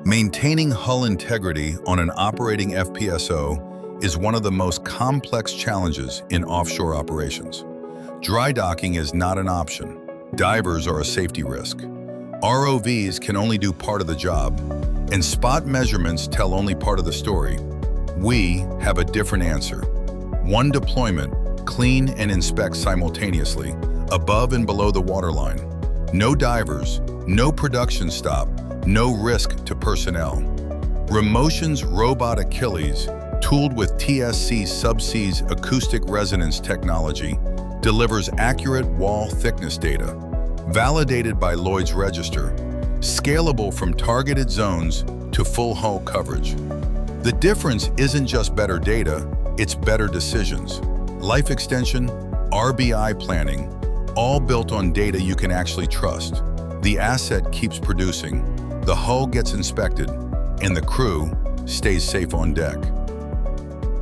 Maintaining hull integrity on an operating FPSO is one of the most complex challenges in offshore operations. Dry docking is not an option. Divers are a safety risk. ROVs can only do part of the job, and spot measurements tell only part of the story. We have a different answer. One deployment, clean and inspect simultaneously, above and below the waterline. No divers, no production stop, no risk to personnel. Remotions robot Achilles, tooled with TSC Subsea's acoustic resonance technology, delivers accurate wall thickness data, validated by Lloyd's Register, scalable from targeted zones to full hull coverage. The difference isn't just better data, it's better decisions. Life extension, RBI planning, all built on data you can actually trust. The asset keeps producing, the hull gets inspected, and the crew stays safe on deck.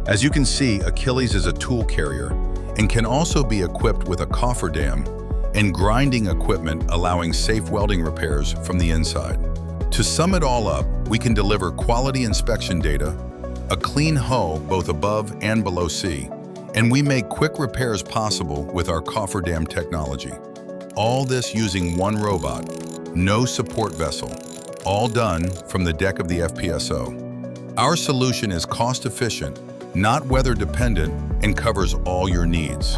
As you can see, Achilles is a tool carrier and can also be equipped with a cofferdam and grinding equipment allowing safe welding repairs from the inside. To sum it all up, we can deliver quality inspection data, a clean hull both above and below sea, and we make quick repairs possible with our cofferdam technology. All this using one robot, no support vessel, all done from the deck of the FPSO. Our solution is cost-efficient, not weather-dependent, and covers all your needs.